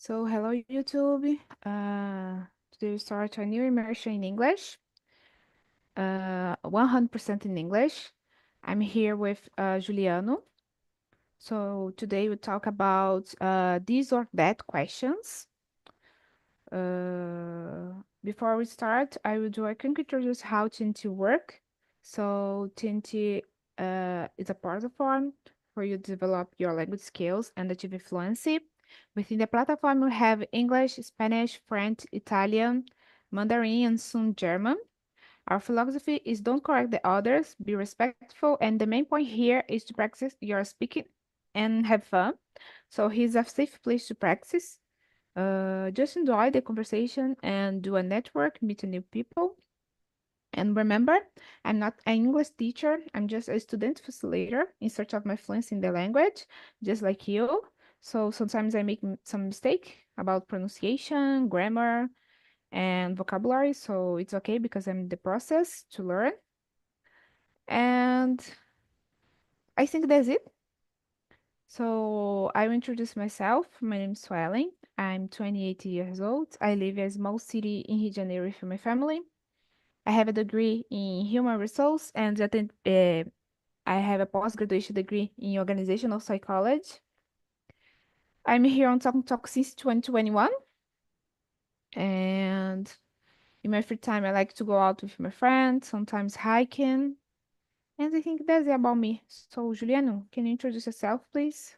Hello YouTube. Today we start a new immersion in English, 100% in English. I'm here with Juliano. So today we talk about these or that questions. Before we start, I would like to introduce how Tinti work. So Tinti is a platform for you to develop your language skills and achieve fluency. Within the platform, we have English, Spanish, French, Italian, Mandarin, and soon German. Our philosophy is don't correct the others, be respectful, and the main point here is to practice your speaking and have fun. So here's a safe place to practice. Just enjoy the conversation and do a network, meet new people. And remember, I'm not an English teacher, I'm just a student facilitator in search of my fluency in the language, just like you. So sometimes I make some mistake about pronunciation, grammar, and vocabulary. So it's okay because I'm in the process to learn. And I think that's it. So I will introduce myself. My name is Swelling. I'm 28 years old. I live in a small city in Rio de Janeiro with my family. I have a degree in human resource and I have a post-graduation degree in organizational psychology. I'm here on Talk Talk since 2021, and in my free time, I like to go out with my friends, sometimes hiking, and I think that's it about me. So, Juliano, can you introduce yourself, please?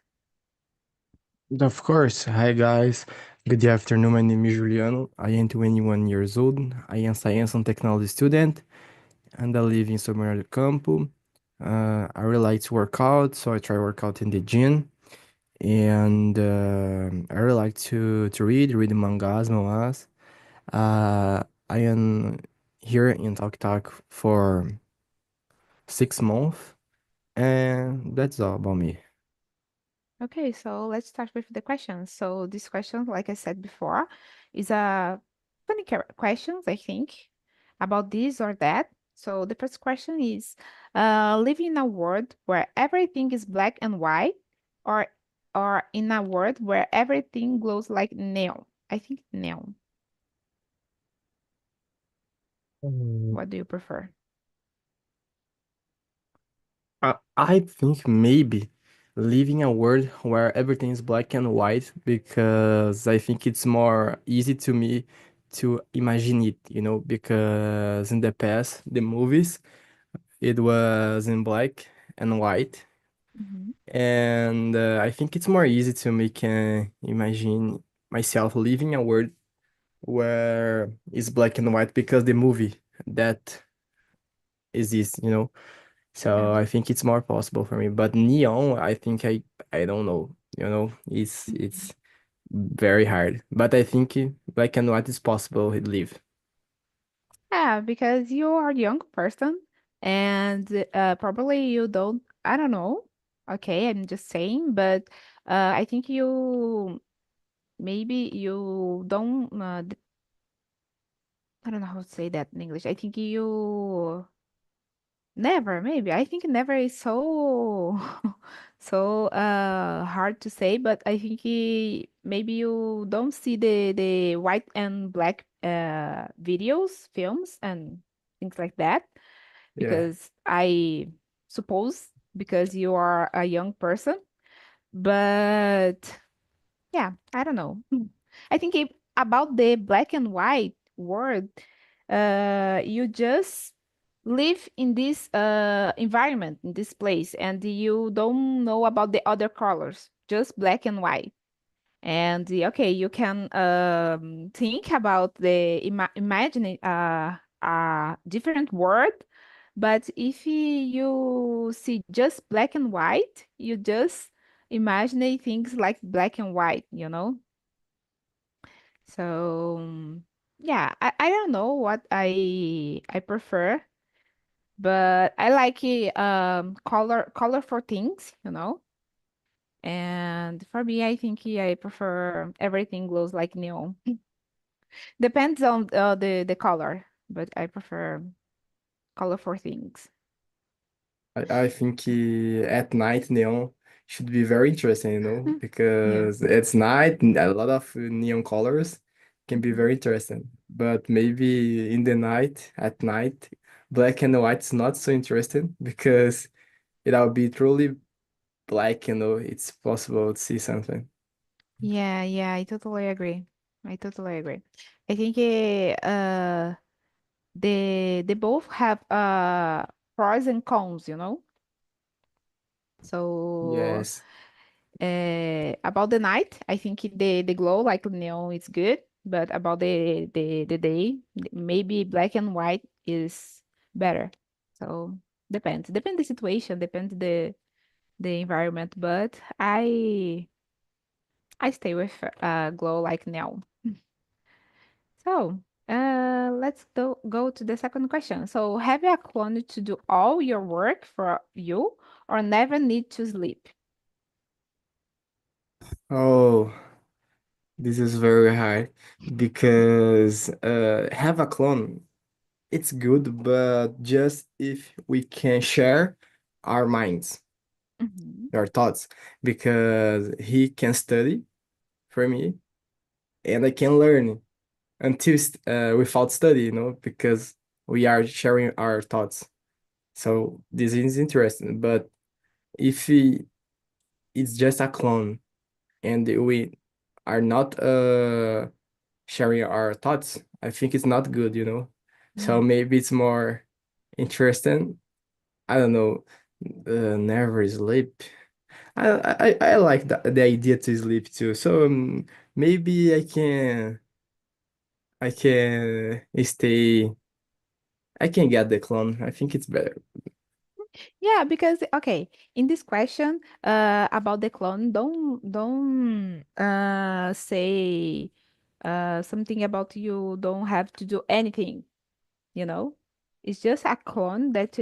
Of course. Hi, guys. Good afternoon. My name is Juliano. I am 21 years old. I am science and technology student, and I live in São Bernardo do Campo. I really like to work out, so I try work out in the gym. And I really like to read mangas, manhwas. I am here in Talk Talk for 6 months, and that's all about me. Okay, so let's start with the questions. So this question, like I said before, is a funny questions, I think, about this or that. So the first question is, live in a world where everything is black and white, or or in a world where everything glows like neon. I think neon. What do you prefer? I think maybe living a world where everything is black and white because I think it's more easy to me to imagine it, because in the past, the movies, it was in black and white. Mhm. And I think it's more easy to make imagine myself living a world where it's black and white because the movie that exists. Yeah. So I think it's more possible for me. But neon, I think I don't know. It's very hard. But I think black and white is possible to live. Yeah, because you are a young person and probably you don't, I don't know. Okay, I'm just saying, but I think maybe you don't, I don't know how to say that in English. I think you never, maybe. I think never is so so hard to say, but I think maybe you don't see the white and black videos, films and things like that Yeah. because I suppose because you are a young person, but yeah, I don't know. I think about the black and white world, you just live in this environment, in this place, and you don't know about the other colors, just black and white. And okay, you can think about the imagining a different world, but if you see just black and white, you just imagine things like black and white, you know? So yeah, I don't know what I prefer, but I like colorful things, you know? And for me, I think I prefer everything glows like neon. Depends on the color, but I prefer colorful things. I think at night neon should be very interesting, Yeah. because it's night and a lot of neon colors can be Mhm. very interesting. But maybe in the night, at night, black and white is not so interesting because it'll be truly black, it's possible to see something. Yeah, yeah, I totally agree. I totally agree. I think they both have pros and cons, you know? So Yes. about the night, I think the glow like neon is good, but about the day, maybe black and white is better. So depends the situation, depends the environment, but I stay with glow like neon. So let's go to the second question. So have you a clone to do all your work for you or never need to sleep? Oh, this is very hard because have a clone, it's good, but just if we can share our minds, Mhm. our thoughts, because he can study for me and I can learn without study, because we are sharing our thoughts. So this is interesting. But if it's just a clone and we are not sharing our thoughts, I think it's not good. So Yeah. maybe it's more interesting. I don't know. Never sleep. I like the idea to sleep too. So maybe I can stay. I can get the clone. I think it's better. Yeah, because okay, in this question, about the clone, don't say something about you don't have to do anything, you know? It's just a clone that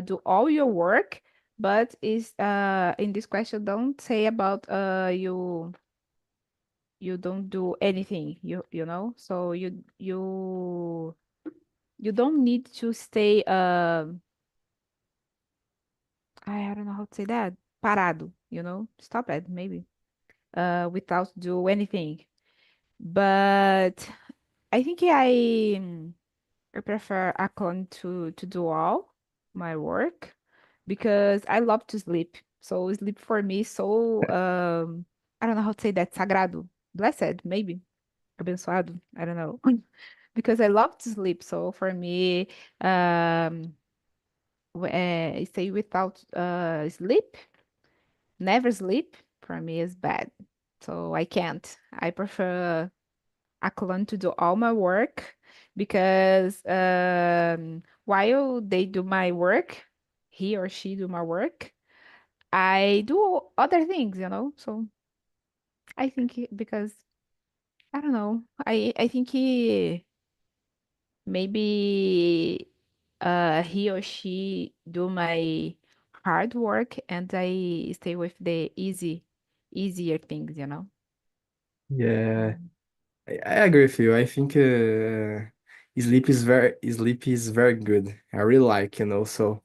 do all your work, but is in this question don't say about you don't do anything, you know? So you don't need to stay I don't know how to say that. Parado, you know? Stop it, maybe. Without do anything. But I think I prefer a clone to do all my work because I love to sleep. So sleep for me is so I don't know how to say that, sagrado. Blessed, maybe. Abençoado. I don't know. Because I love to sleep. So for me, um stay without sleep. Never sleep for me is bad. So I can't. I prefer a clone to do all my work because while they do my work, he or she do my work, I do other things, you know? So I think because I don't know. I think maybe he or she do my hard work and I stay with the easier things, you know? Yeah, Mm. I agree with you. I think sleep is very good. I really like, so.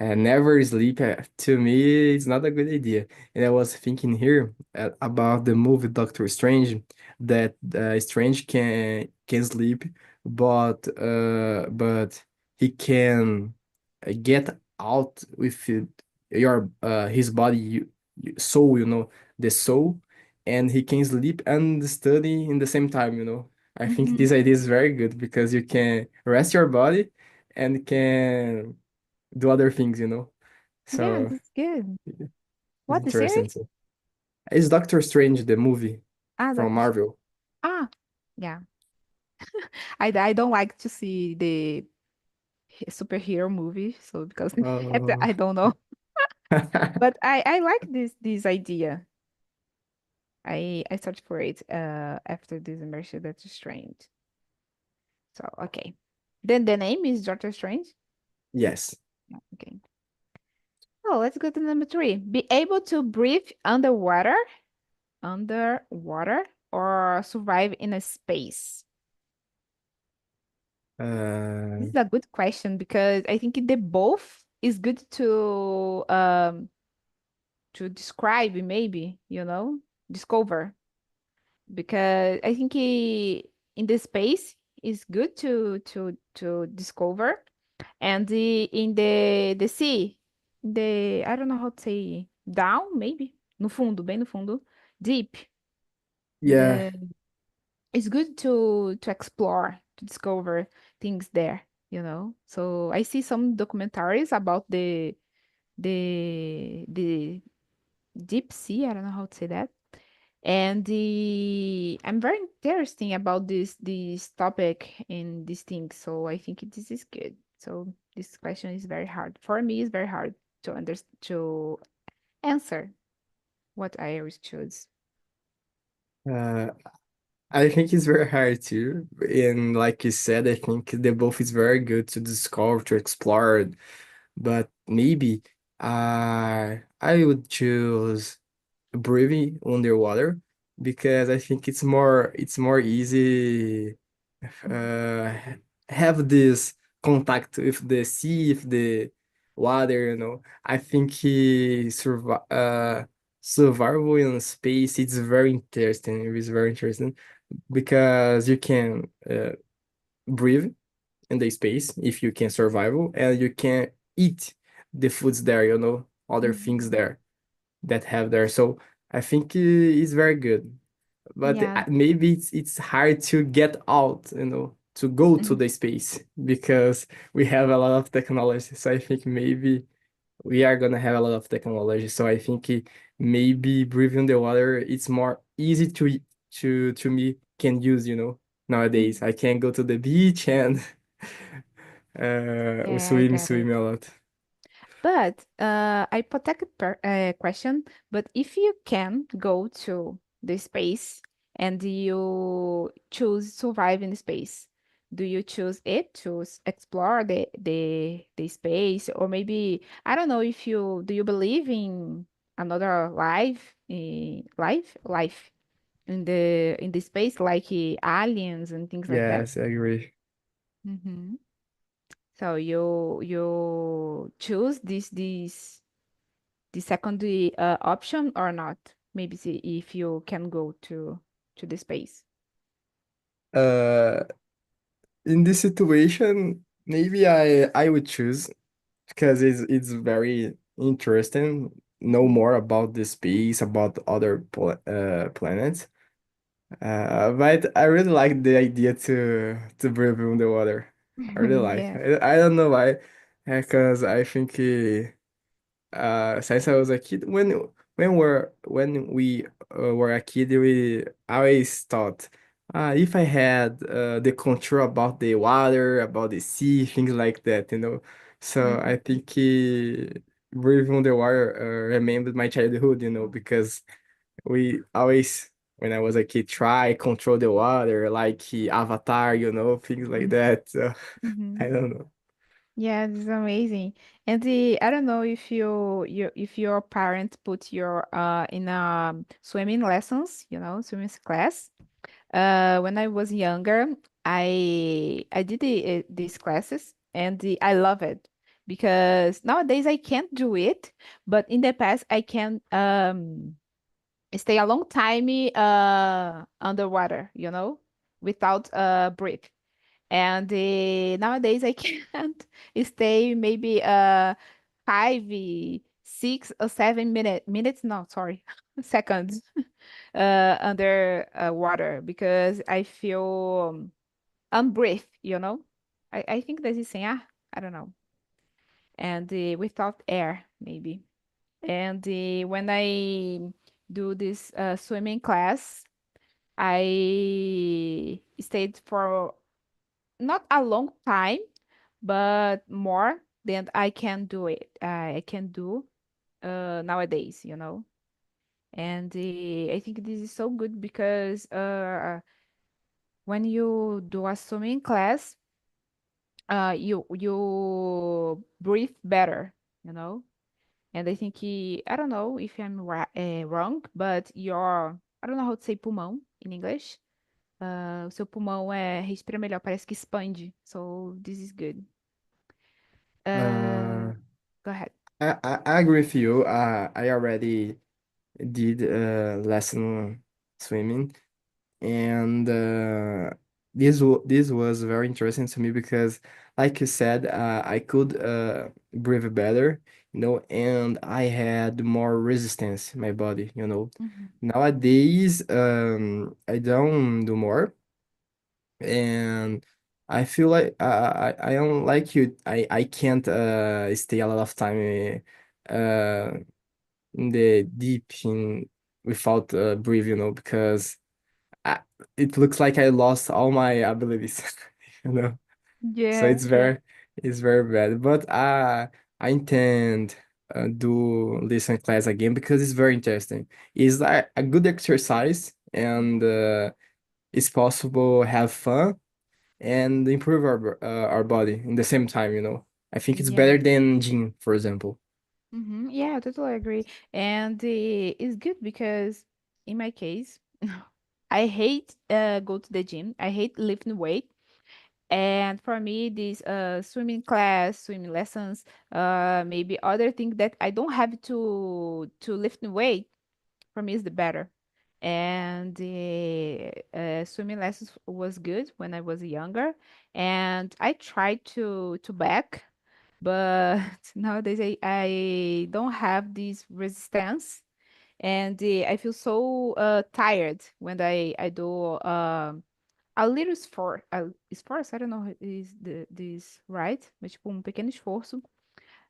Never sleep to me it's not a good idea. And I was thinking here about the movie Doctor Strange that Strange can sleep, but he can get out with your his body soul, the soul, and he can sleep and study in the same time. I think Mhm. this idea is very good because you can rest your body and can do other things. Yeah, So that's good. it's What the series? interesting too. Is Doctor Strange the movie Ah, from Doctor. Marvel? Ah, yeah. I don't like to see the superhero movie, so because Oh, I don't know, but I like this idea. I searched for it after this immersion that's strange. So okay, then the name is Doctor Strange. yes. Yeah, okay. Oh, let's go to number three. Be able to breathe underwater, or survive in a space. This Uh, is a good question because I think the both is good to to describe maybe, discover, because I think in the space is good to discover, and in the sea, the I don't know how to say down, maybe no fundo, bem no fundo, deep. Yeah. The It's good to explore, to discover things there. So I see some documentaries about the deep sea. I don't know how to say that. And I'm very interesting about this topic and these things. So I think this is good. So this question is very hard. For me, it's very hard to answer what I always choose. Uh, I think it's very hard too. And like you said, I think the both is very good to discover, to explore, but maybe I would choose breathing underwater because I think it's more easy uh have this contact with the sea, with the water. I think survival in space it's very interesting. It is very interesting because you can breathe in the space if you can survival and you can eat the foods there, other things Mhm. there that have there. So I think it's very good. But Yeah. maybe it's hard to get out, to go to the space because we have a lot of technology. So I think maybe we are gonna have a lot of technology. So I think maybe breathing the water it's more easy to me can use. Nowadays I can go to the beach and Yeah, I swim get a lot. But hypothetical question. But if you can go to the space and you choose survive in space, do you choose it to explore the space, or maybe I don't know if you do you believe in another life in the space like aliens and things like that? Yes, I agree. Hmm. So you choose the second option or not? Maybe see if you can go to the space. Uh, in this situation, maybe I would choose because it's very interesting. Know Mhm. more about the space, about other planets. But I really like the idea to breathe in the water. I really like. Yeah. I don't know why, because I think since I was a kid, when we were a kid, we always thought, if I had the control about the water, about the sea, things like that. So I Mhm. think breathing underwater remembered my childhood, because we always, when I was a kid, try control the water, like Avatar, things like that. So I Mhm. don't know. Yeah, this is amazing. And I don't know if if your parents put your in swimming lessons, swimming class. When I was younger, I did these classes, and I love it because nowadays I can't do it, but in the past I can stay a long time underwater, without breath. And nowadays I can't stay maybe 5, 6 or 7 minutes. No, sorry, seconds under water because I feel unbreathed. I think this is saying I don't know, and without air maybe. And when I do this swimming class, I stayed for not a long time, but more than I can do it. I can do nowadays. And I think this is so good because when you do a swimming class, you breathe better, you know. And I think I don't know if I'm wrong, but your I don't know how to say pulmão in English. O seu pulmão respira melhor, parece que expande. So this is good. Uh, Uh, Go ahead. I agree with you. I already did lesson swimming, and this was very interesting to me because, like you said, I could breathe better, and I had more resistance in my body. Mhm. Nowadays, I don't do more, and I feel like I don't like you. I can't stay a lot of time uh in the deep in without breathe, because I, it looks like I lost all my abilities, you know. So Yeah, yeah. it's very bad. But I intend do listen class again because it's very interesting. It's like a good exercise and it's possible have fun and improve our body in the same time, I think it's Yeah. better than gym, for example. Yeah, I totally agree. And it's good because in my case, I hate go to the gym. I hate lifting weight. And for me, this swimming class, swimming lessons, maybe other things that I don't have to lift the weight, for me is the better. And the swimming lessons was good when I was younger, and I tried to back, but nowadays I don't have this resistance, and I feel so tired when I do a little esforço, I don't know is this right, mas tipo pequeno esforço.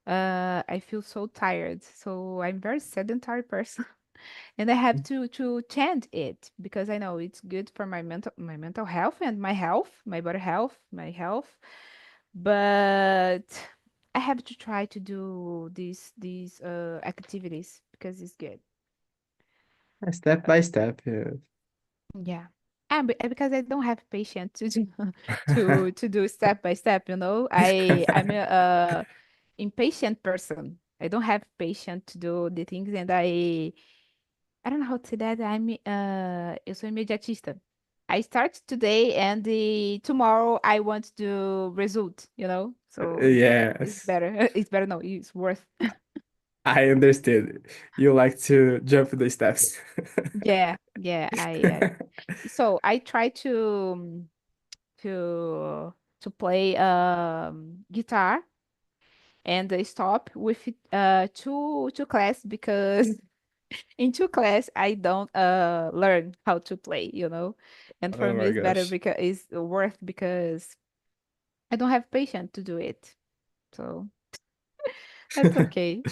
I feel so tired, so I'm very sedentary person. And I have to change it because I know it's good for my mental health and my health, my body health, my health. But I have to try to do these activities because it's good. Step by step. Yeah. Yeah. And because I don't have patience to do to do step by step, I'm a impatient person. I don't have patience to do the things, and I don't know how to say that. Eu sou imediatista. I start today and tomorrow I want to result. So it's Yes, better. It's better. No, it's worth. I understand. You like to jump the steps. Yeah, yeah. So I try to to play guitar and I stop with two class because in two class I don't learn how to play. And for Oh me my it's better gosh. because it's worth because I don't have patience to do it. So that's okay.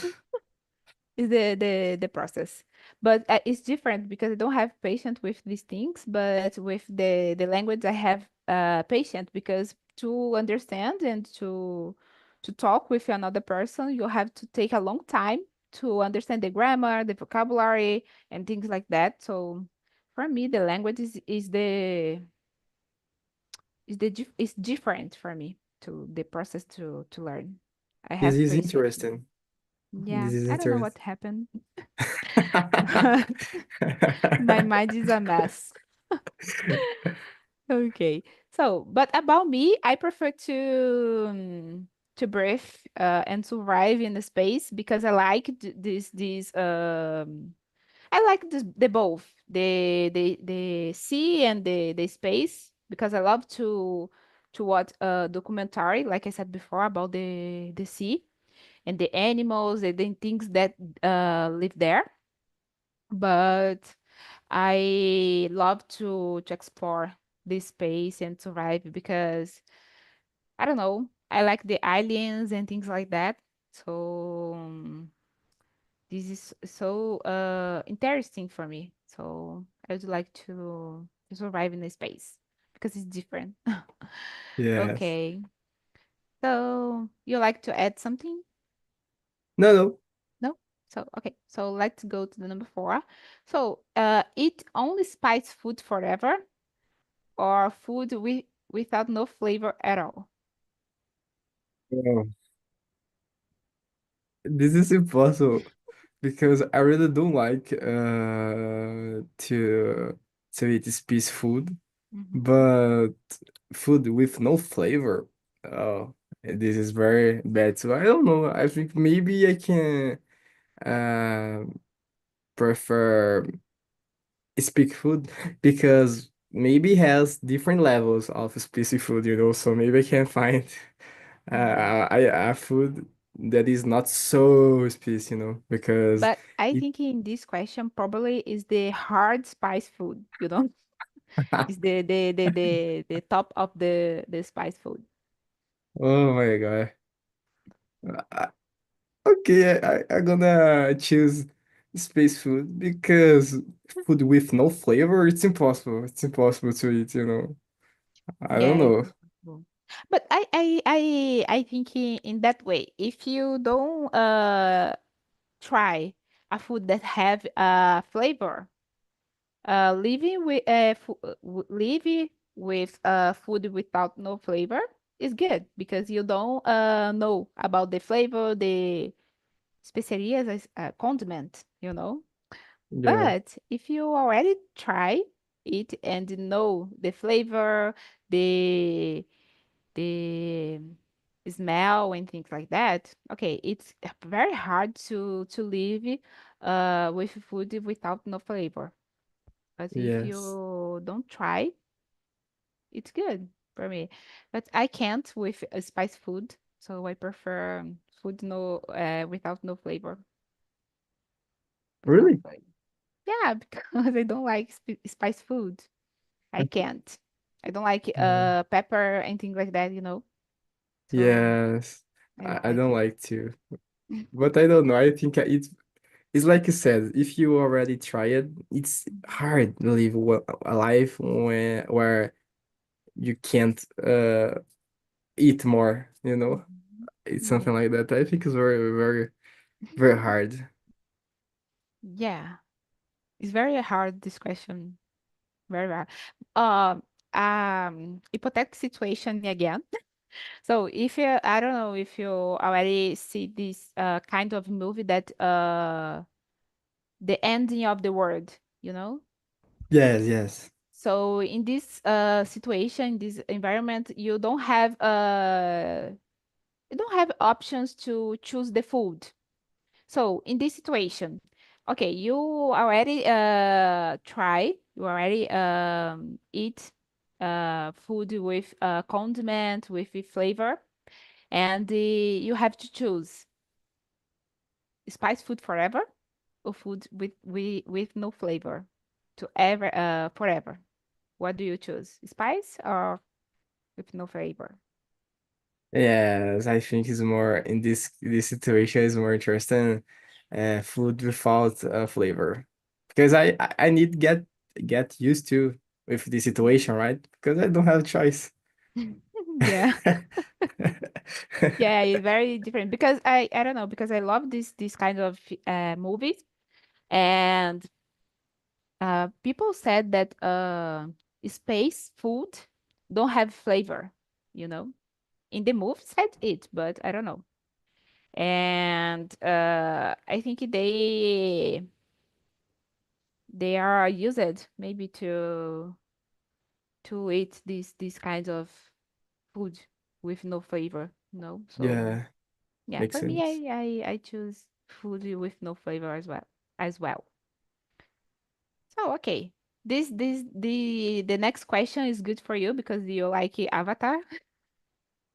It's the process. But it's different because I don't have patience with these things, but with the language I have patience because to understand and to talk with another person, you have to take a long time to understand the grammar, the vocabulary, and things like that. So for me, the language is different for me to the process to learn. I This have is patience. interesting. Yeah, This is I don't know interesting. what happened. But my mind is a mess. Okay. So, but about me, I prefer to breathe and survive in the space because I like this I like the both the sea and the space because I love to watch a documentary like I said before about the sea and the animals and the things that live there. But I love to explore this space and survive because I don't know. I like the aliens and things like that. So this is so interesting for me. So I would like to survive in the space because it's different. Yes. Okay. So you like to add something? No, no. No? So okay. So let's go to the number four. So eat only spice food forever or food without no flavor at all. Oh, this is impossible because I really don't like to eat spicy food, Mhm. but food with no flavor. Oh. This is very bad. So I don't know. I think maybe I can uh prefer speak food because maybe has different levels of spicy food, so maybe I can find Yeah. a food that is not so spicy, because But I it think in this question probably is the hard spice food, you know? Is the top of the spice food. oh my God. Uh, Okay, I'm gonna choose space food because food with no flavor, it's impossible. It's impossible to eat. I don't Yeah, it's know. impossible. But I think in that way, if you don't try a food that have flavor, living with food without no flavor is good because you don't know about the flavor, the especiarias, as condiment, you know. Yeah. But if you already try it and know the flavor, the the smell and things like that, okay, it's very hard to live with food without no flavor. But if Yes. you don't try, it's good for me. But I can't with spice food, so I prefer food no without no flavor. Without Really? flavor. Yeah, because I don't like spice food. I can't. I don't like Mm. pepper and things like that, you know. So Yes. I don't I like don't it. like to. But I don't know. I think it's like you said, if you already try it, it's hard to live a life where you can't eat more. Mhm. It's something Yeah. like that. I think it's very, very, very hard. Yeah. It's very hard this question. Very hard. Um hypothetical situation again. So if you, I don't know if you already see this kind of movie that the ending of the world, you know? Yes, yes. So in this situation, this environment, you don't have options to choose the food. So in this situation, okay, you already eat food with condiment, with the flavor, and you have to choose spice food forever or food with no flavor to ever forever. What do you choose? Spice or with no flavor? Yes, I think it's more in this situation is more interesting food without flavor. Because I need get used to with the situation, right? Because I don't have choice. Yeah. Yeah, it's very different because I don't know because I love this kind of movies and people said that space food don't have flavor, you know. In the movie said it, but I don't know. And I think they are used maybe to eat these kinds of food with no flavor, you know. So Yeah, yeah, makes for me, sense. I choose food with no flavor as well as well. So okay, the next question is good for you because you like Avatar.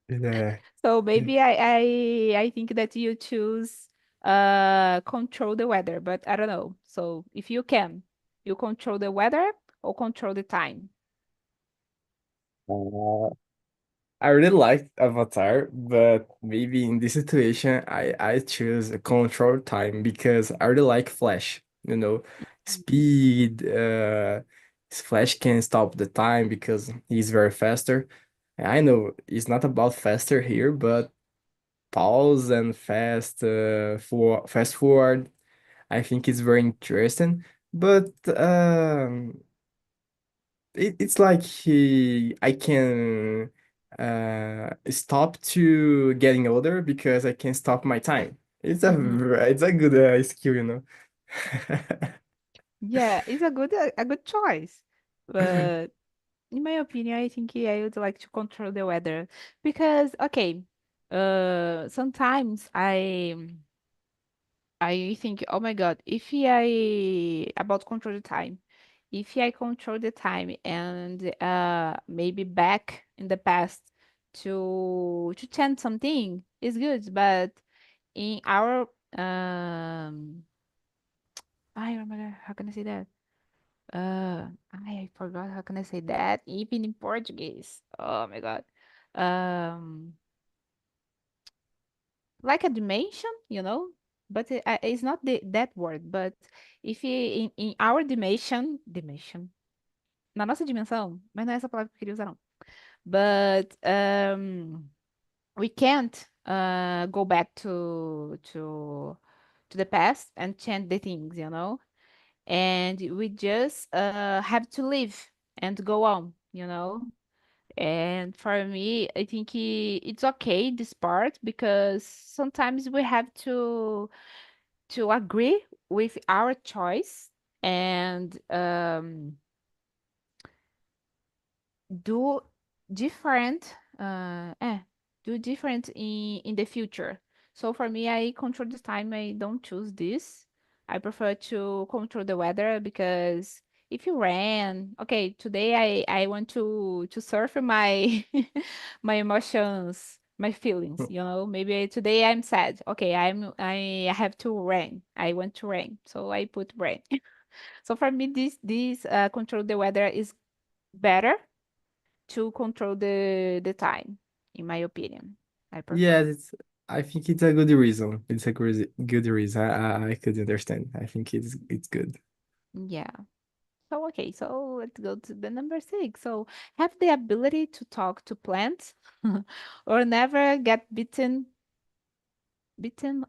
Yeah. So maybe I think that you choose control the weather, but I don't know. So if you can, you control the weather or control the time. I really like Avatar, but maybe in this situation, I choose a control time because I really like Flash. Mhm. Speed. Flash can stop the time because he's very faster. I know it's not about faster here, but pause and fast forward. I think it's very interesting. But it's like I can stop to getting older because I can stop my time. Mhm. It's a good skill. Yeah, it's a good choice. In my opinion, I think I would like to control the weather because, okay. Sometimes I think, oh my God, if I about control the time, if I control the time and maybe back in the past to change something is good, but in our I remember how can I say that? I forgot how can I say that even in Portuguese. Oh my God. Um, like a dimension, but it's not that word. But if in our dimension, na nossa dimensão, mas não é essa palavra que eu queria usar, não. But we can't go back to the past and change the things, and we just have to live and go on, And for me, I think it's okay this part because sometimes we have to agree with our choice and do different do different in the future. So for me, I control the time. I don't choose this. I prefer to control the weather because if you ran, okay, today I want to surf my my emotions, my feelings, Maybe today I'm sad. Okay, I have to rain. I want to rain. So I put rain. So for me this control the weather is better to control the time, in my opinion. I prefer. Yes, I think it's a good reason. It's a good reason. I could understand. I think it's good. Yeah. So okay, so let's go to the number six. So have the ability to talk to plants or never get bitten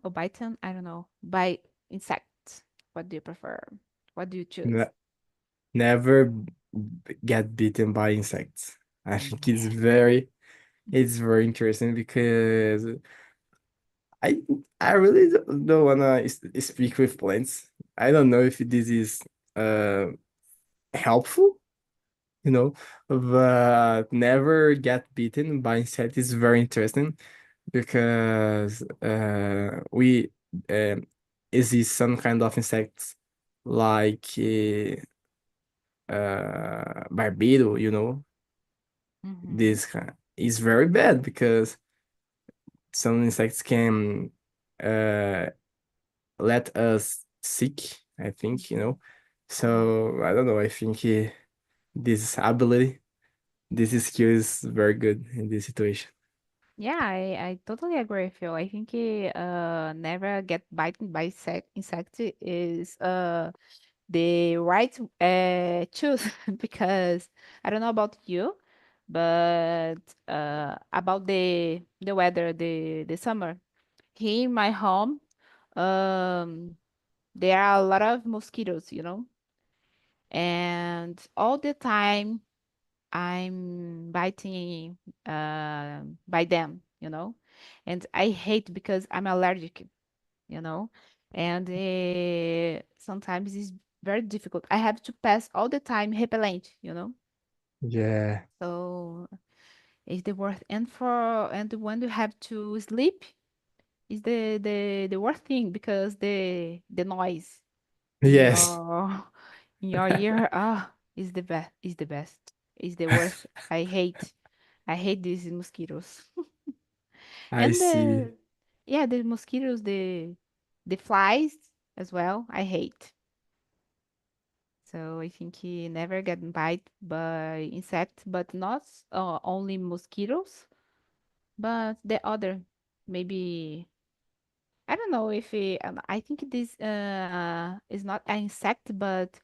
or bitten, I don't know, by insects. What do you prefer? What do you choose? Ne never get bitten by insects. I think Yeah. it's very interesting because I I really don't wanna speak with plants. I don't know if this is uh helpful, but never get bitten by insect is very interesting because we um exist some kind of insects like barbedo, Mm-hmm. this is very bad because some insects can uh let us sick, I think, Mm-hmm. so I don't know, I think this ability, this skill is very good in this situation. Yeah, I totally agree with you. I think never get bitten by insect is the right choose because I don't know about you, but about the weather, the summer. Here in my home, um, there are a lot of mosquitoes, and all the time I'm biting by them, and I hate because I'm allergic, you know, and sometimes it's very difficult. I have to pass all the time repellent, Yeah. so it's the worst. And when you have to sleep, is the worst thing because the noise in Yes. your in your ear is the best, is the worst. I hate these mosquitoes. I And see. the mosquitoes, the flies as well, I hate. So I think he never get bite by insects, but not only mosquitoes, but the other. Maybe I don't know if I think this is not an insect, but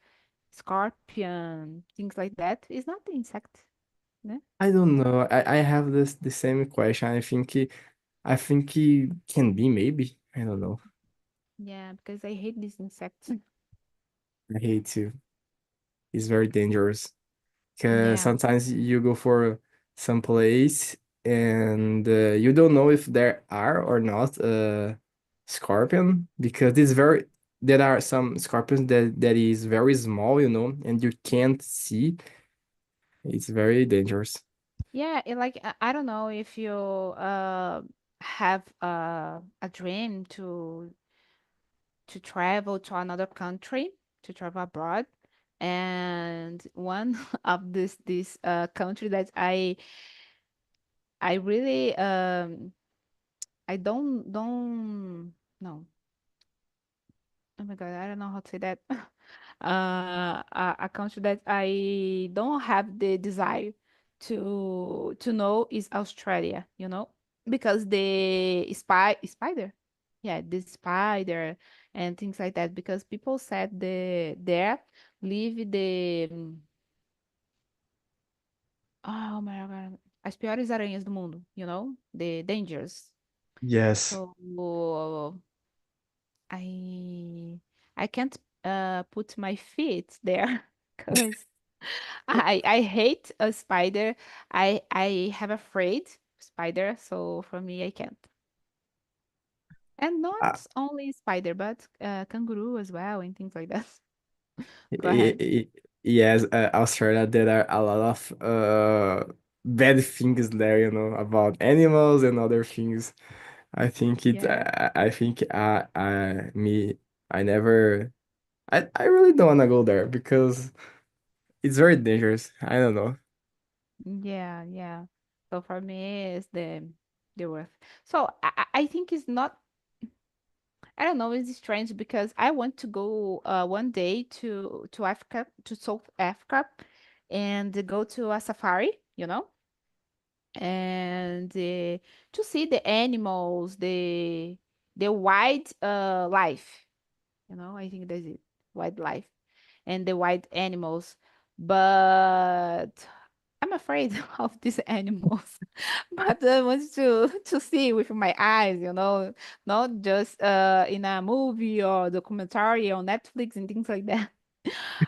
scorpion, things like that. It's not the insect, né? I don't know. I have this the same question. I think it can be maybe. I don't know. Yeah, because I hate these insects. I hate to. It's very dangerous because Yeah. sometimes you go for some place and you don't know if there are or not scorpion because it's very there are some scorpions that is very small, and you can't see. It's very dangerous. Yeah, like I don't know if you have a dream to travel to another country, to travel abroad. And one of this country that I really I don't no. Oh my God, I don't know how to say that. A country that I don't have the desire to know is Australia, you know, because the spider, yeah, the spider and things like that. Because people said there live oh my God, as piores aranhas do mundo, you know, the dangers. Yes. So I I can't put my feet there because I hate a spider. I have afraid spider, so for me I can't. And Uh, not only spider, but kangaroo as well and things like that. Go y- ahead. y- yes, Australia, there are a lot of bad things there, about animals and other things. I think it. Yeah. I think I never. I really don't wanna go there because it's very dangerous. I don't know. Yeah, yeah. So for me it's the worst. So I think it's not I don't know, it's strange because I want to go one day to Africa, to South Africa, and go to a safari, you know, and to see the animals, the wild life, you know. I think that's it, wildlife and the wild animals. But I'm afraid of these animals. But I want to see with my eyes, you know, not just in a movie or documentary on Netflix and things like that.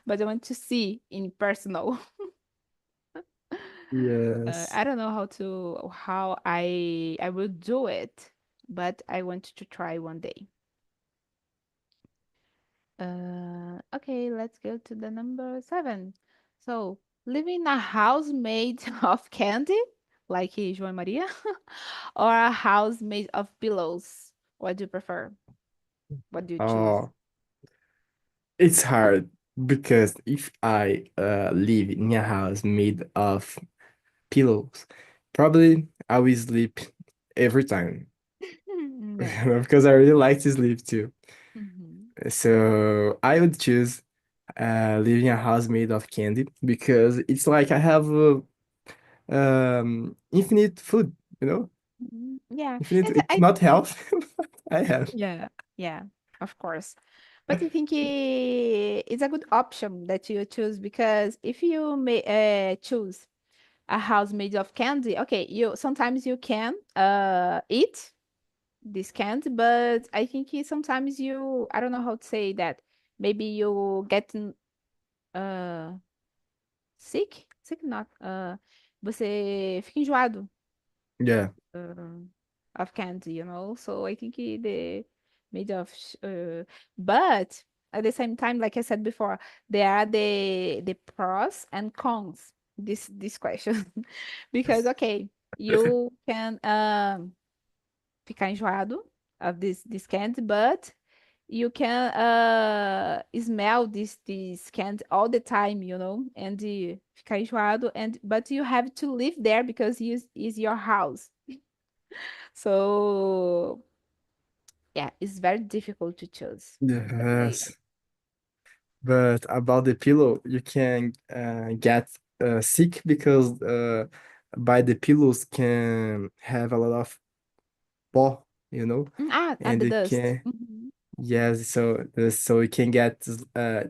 But I want to see in personal. Yes. I don't know how I will do it, but I want to try one day. Okay, let's go to the number 7. So, live in a house made of candy, like João Maria, or a house made of pillows? What do you prefer? What do you choose? Oh, it's hard because if I live in a house made of pillows, probably I will sleep every time Yeah. because I really like to sleep too. Mhm. So I would choose living in a house made of candy because it's like I have infinite food, you know? Yeah. Infinite, And it's I not health, but I have. yeah, yeah, of course. But I think it's a good option that you choose because if you may choose a house made of candy, okay, you sometimes you can eat this candy, but I think sometimes you I don't know how to say that. Maybe you get uh sick not você fica enjoado Yeah. uh, of candy, you know. So I think the made of but at the same time, like I said before, there are the pros and cons this question because okay, you can ficar enjoado of this candy, but you can smell this candy all the time, you know, and ficar enjoado, and but you have to live there because is your house. So yeah, it's very difficult to choose. Let's say. Yes. But about the pillow, you can get sick because by the pillows can have a lot of paw, and The it dust. can, yes, so you can get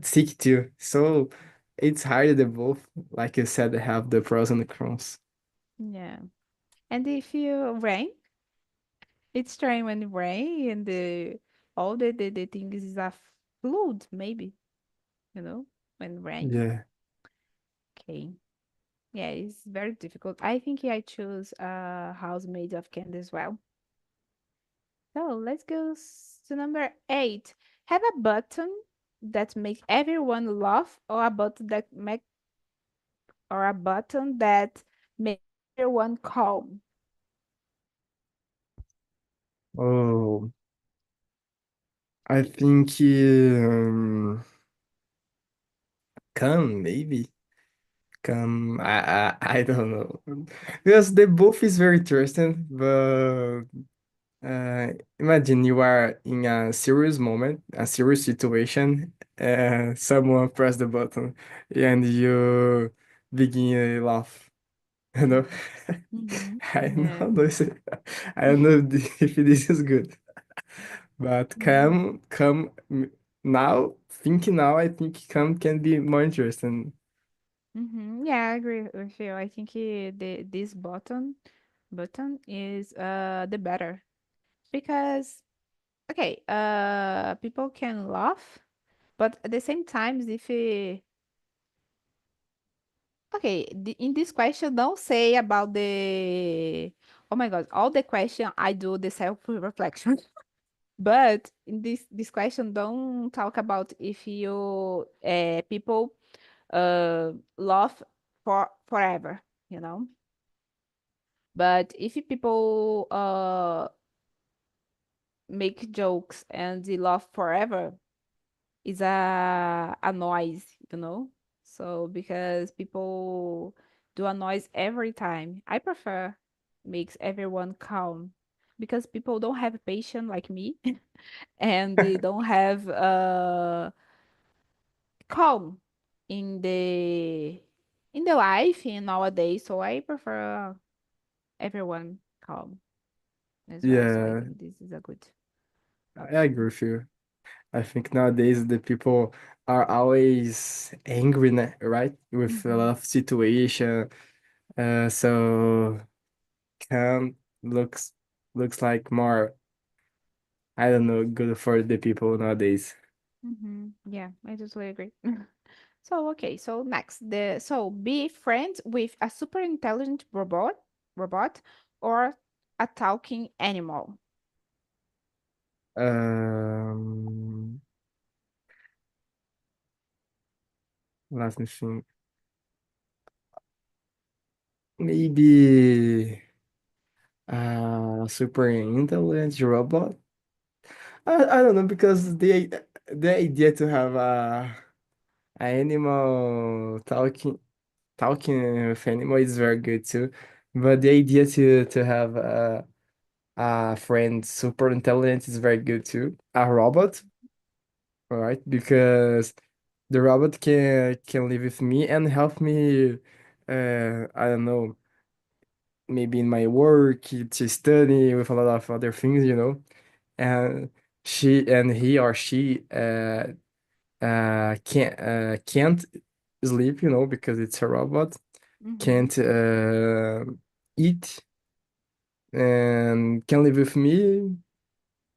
sick too. So it's harder than both. Like you said, they have the pros and the cons. Yeah. And if you rain, it's trying when it rain and all the things is a flood, maybe, you know, when rain. Yeah. Okay. Yeah, it's very difficult. I think I choose a house made of candy as well. So let's go to number 8. Have a button that makes everyone laugh, or a button that makes everyone calm. Oh, I think can maybe can I don't know because they both is very interesting, but imagine you are in a serious moment, a serious situation, and someone press the button and you begin to laugh. You know, Mm-hmm. I Yeah. don't know. I don't know if this is good. But Mm-hmm. now, thinking now, I think Cam can be more interesting. Mm-hmm. Yeah, I agree with you. I think this button is the better because okay, people can laugh, but at the same time, if okay, in this question, don't say about the oh my God, all the question I do the self-reflection. But in this question, don't talk about if you people love forever, you know. But if people make jokes and they laugh forever, it's a noise, you know. So because people do a noise every time, I prefer makes everyone calm because people don't have patience like me and they don't have calm in the life in nowadays. So I prefer everyone calm as well. So I Yeah, think this is a good I option. agree with you. I think nowadays the people are always angry, right? With a Hmm. lot of situation. So Cam looks like more, I don't know, good for the people nowadays. Hmm. Yeah, I totally agree. So okay, so next be friends with a super intelligent robot or a talking animal. Um, Let me think. Maybe a super intelligent robot. I don't know because the idea to have a animal talking with animal is very good too. But the idea to have a friend super intelligent is very good too. A robot, right? Because the robot can live with me and help me. I don't know, maybe in my work to study with a lot of other things, and he or she can't sleep, because it's a robot, Mm-hmm. can't eat and can live with me,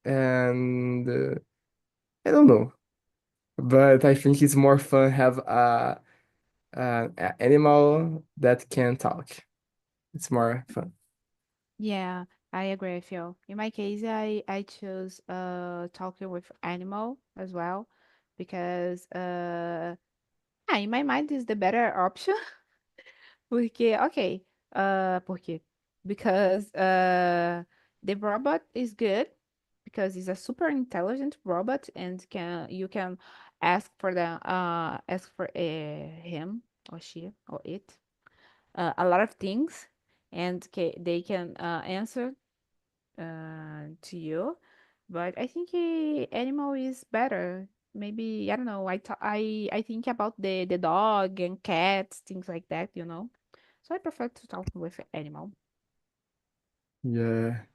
and I don't know, but I think it's more fun have a animal that can talk. It's more fun. Yeah, I agree with you. In my case, I choose talking with animal as well because yeah, in my mind is the better option. Porque, okay, por quê? Because the robot is good because it's a super intelligent robot and can you can ask for him or she or it a lot of things and they can answer to you. But I think animal is better. Maybe I don't know. I think about the dog and cats, things like that, you know. So I prefer to talk with animal. Yeah.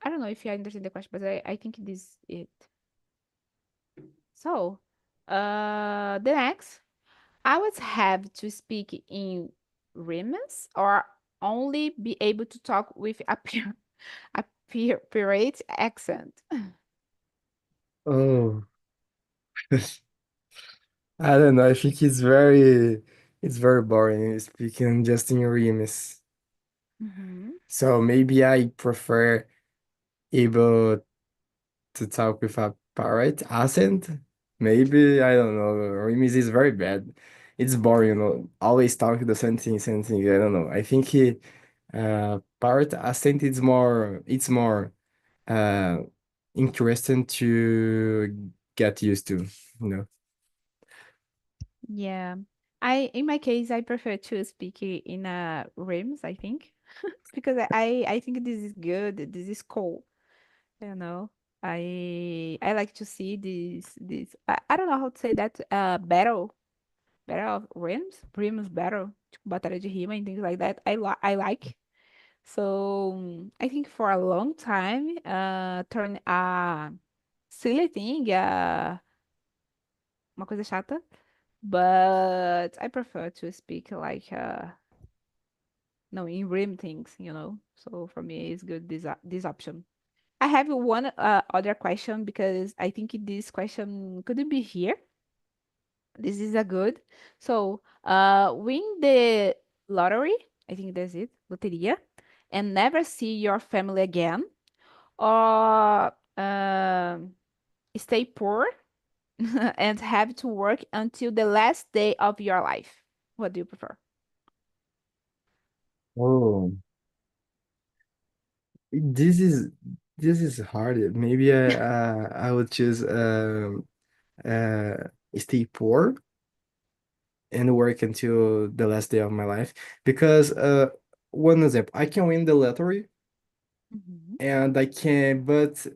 I don't know if you understand the question, but I think this it. So, the next, I would have to speak in Rimas or only be able to talk with a pirate accent. Oh. I don't know. I think it's very boring speaking just in rims. Mm-hmm. So maybe I prefer able to talk with a pirate accent. Maybe I don't know. Rims is very bad. It's boring, Always talk the same thing. I don't know. I think pirate accent is more. It's more. uh interesting to get used to, you know. Yeah. In my case, I prefer to speak in rims, I think, because I think this is good. This is cool, you know. I like to see I don't know how to say that, battle of rims battle, tipo, batalha de rima and things like that. I like. So I think for a long time, turn a silly thing, uma coisa chata. But I prefer to speak like no in rim things, you know. So for me, it's good this option. I have one other question because I think this question couldn't be here. This is a good. So win the lottery. I think that's it, loteria, and never see your family again, or stay poor and have to work until the last day of your life. What do you prefer? Oh, this is this is hard. Maybe I would choose uh stay poor and work until the last day of my life because one example, I can win the lottery Mhm. and I can, but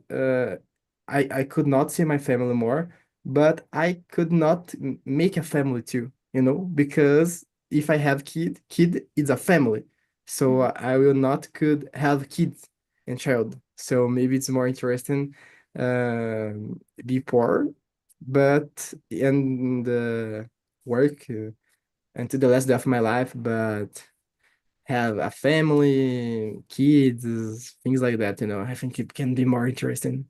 I could not see my family more, but I could not make a family too, you know, because if I have kid is a family, so Mhm. I will not could have kids and child. So maybe it's more interesting, be poor, but and work until the last day of my life, but have a family, kids, things like that, you know. I think it can be more interesting.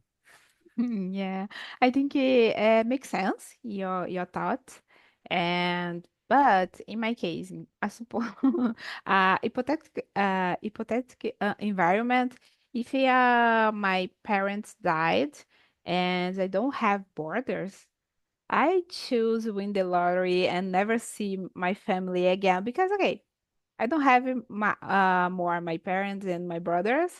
Yeah, I think it makes sense, your thought. And but in my case, I suppose hypothetical environment, if my parents died and I don't have borders, I choose win the lottery and never see my family again because okay, I don't have my more my parents and my brothers.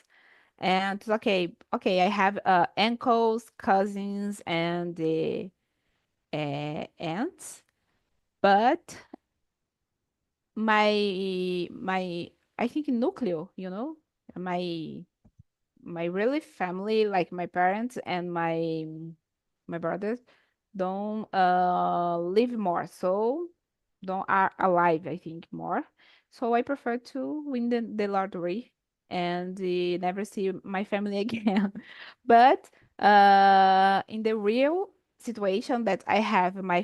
And it's okay, okay, I have uncles, cousins, and aunts, but my I think nucleo, my my really family, like my parents and my brothers, don't live more, so don't are alive, I think more. So I prefer to win the lottery and never see my family again. But in the real situation that I have my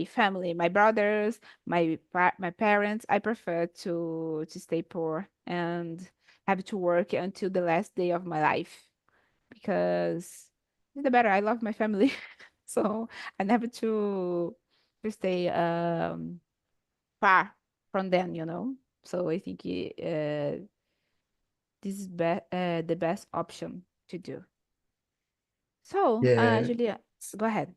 family, my brothers, my parents, I prefer to stay poor and have to work until the last day of my life because it's the better. I love my family, so I never to stay far from them, you know. So I think this is the best option to do. So, Yeah. Julia, go ahead.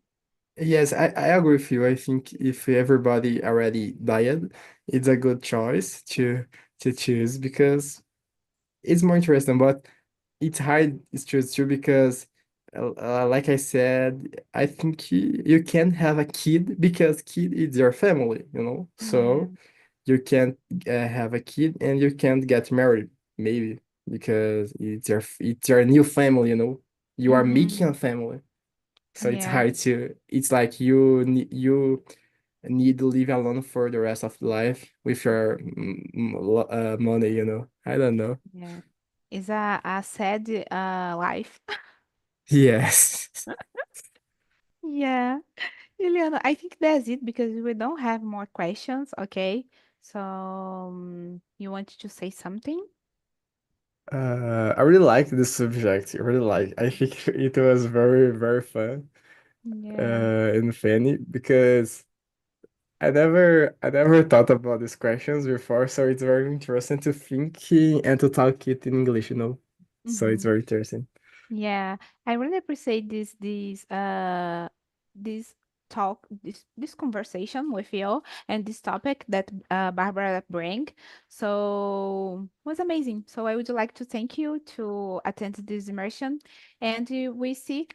Yes, I agree with you. I think if everybody already died, it's a good choice to choose because it's more interesting, but it's hard to choose too because like I said, I think you can have a kid because kid is your family, you know? Yeah, So you can't have a kid and you can't get married, maybe because it's your new family, you know. You are making mm-hmm. a family, so it's Yeah, hard to. It's like you need to live alone for the rest of life with your money, you know. I don't know. yeah. It's a sad life. Yes. Yeah. Juliana, I think that's it because we don't have more questions, okay? So, you wanted to say something? I really like this subject. I really like. I think it was very fun, Yeah. and funny because I never thought about these questions before, so it's very interesting to think and to talk it in English, you know. So it's Mm-hmm. very interesting. Yeah, I really appreciate this talk, this conversation with you and this topic that Barbara bring. So it was amazing. So I would like to thank you to attend this immersion, and we see.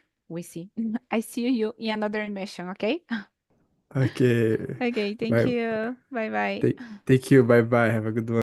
I see you in another immersion. Okay. Okay. Okay. Thank Bye. you. Bye bye. Take you. Bye bye. Have a good one.